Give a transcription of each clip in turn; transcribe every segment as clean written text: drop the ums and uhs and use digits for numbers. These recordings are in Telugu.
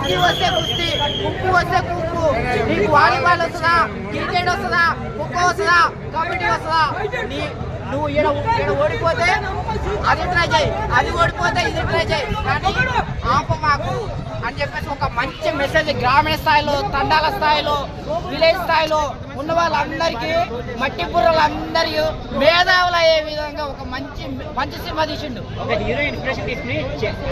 కుస్తీ వస్తే కుస్తీ, కుప్పు వస్తే కుప్పు. నీకు వాలీబాల్ వస్తుందా, క్రికెట్ వస్తుందా, ఖోఖో వస్తుందా, కబడ్డీ వస్తుందా? నువ్వు ఈడ ఓడిపోతే అది ట్రై చేయి, అది ఓడిపోతే ఇది ట్రై చేయి, కానీ ఆప మాకు అని చెప్పేసి ఒక మంచి మెసేజ్ గ్రామీణ స్థాయిలో, తండాల స్థాయిలో, విలేజ్ స్థాయిలో ఉన్న వాళ్ళందరికీ, మట్టి బుర్రలందరూ మేధావులు అయ్యే విధంగా ఒక మంచి మంచి సినిమా తీసిండు. ఒక హీరో ఇన్స్పిరేషన్ తీసుకుని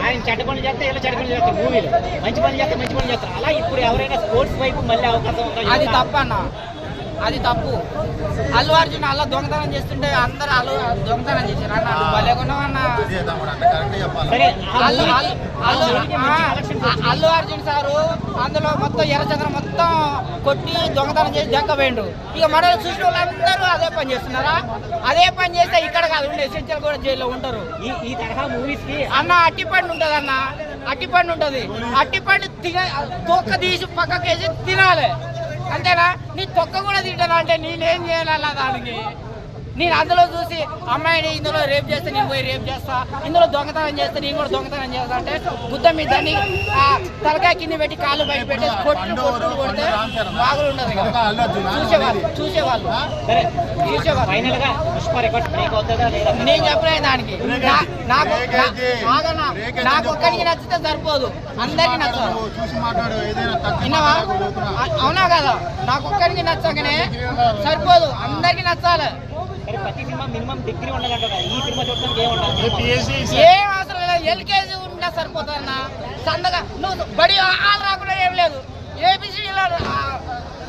ఆయన చెడ్డ పనులు చేస్తే ఇలా చెడ్డ పనులు చేస్తారు, మూవీలో మంచి పనులు చేస్తే మంచి పనులు చేస్తారు. అలా ఇప్పుడు ఎవరైనా స్పోర్ట్స్ వైపు మళ్ళీ అవకాశం అది తప్పన్న, అది తప్పు. అల్లు అర్జున్ అలా దొంగతనం చేస్తుంటే అందరూ దొంగతనం చేశారు అన్న. భలేకున్నామన్న. అల్లు అర్జున్ సారు అందులో మొత్తం ఎర్రచంద్రం మొత్తం కొట్టి దొంగతనం చేసి దెక్కపోయిండు. ఇక మనల్ని చూసిన వాళ్ళందరూ అదే పని చేస్తున్నారా? అదే పని చేస్తే ఇక్కడ కాదు ఉండే ఎసెన్షియల్ కూడా జైల్లో ఉంటారు. ఈ తరహా మూవీస్ కి అన్న అట్టిపండు ఉంటుంది అన్న, అట్టిపండు ఉంటుంది. అట్టిపండు తొక్క తీసి పక్కకేసి తినాలి, అంతేనా? నీ తొక్క కూడా తింటాను అంటే నేనేం చేయాలి దానికి? నేను అందులో చూసి అమ్మాయిని ఇందులో రేప్ చేస్తే నేను పోయి రేప్ చేస్తా, ఇందులో దొంగతనం చేస్తే నేను కూడా దొంగతనం చేస్తా అంటే గుద్ద మీద దాన్ని తలకాయ కింద పెట్టి కాళ్ళు బయట పెట్టి కొడితే బాగులు ఉండదు. చూసేవాళ్ళు నేను చెప్పలేదు దానికి. నాకు ఒక్కడికి నచ్చితే సరిపోదు, అందరికి నచ్చాలి. విన్నావా? అవునా కదా? నాకు ఒక్కడికి నచ్చకనే సరిపోదు, అందరికి నచ్చాలి. ప్రతి సినిమా మినిమం డిగ్రీ ఉండాలంట. ఈ సినిమా చూడడానికి ఏం అవసరం లేదు, ఎల్కేజీ ఉన్నా సరిపోతుందన్న. సందగా నువ్వు బడి ఆలు రాకుండా ఏం లేదు, ఏబిసిడీలో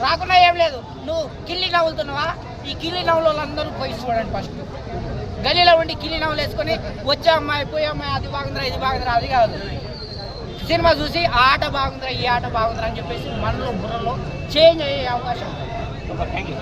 రాకుండా ఏం లేదు. నువ్వు కిల్లి నవ్వులుతున్నావా? ఈ కిల్లి నవ్వులు అందరూ పోయి చూడండి. ఫస్ట్ గలీలో ఉండి కిల్లి నవ్వులు వేసుకొని వచ్చే అమ్మాయి పోయే అమ్మాయి అది బాగుందిరా ఇది బాగుందిరా అది కాదు. సినిమా చూసి ఆ ఆట బాగుందిరా ఈ ఆట బాగుందిరా అని చెప్పేసి మనలో బుర్రలో చేంజ్ అయ్యే అవకాశం. Thank you.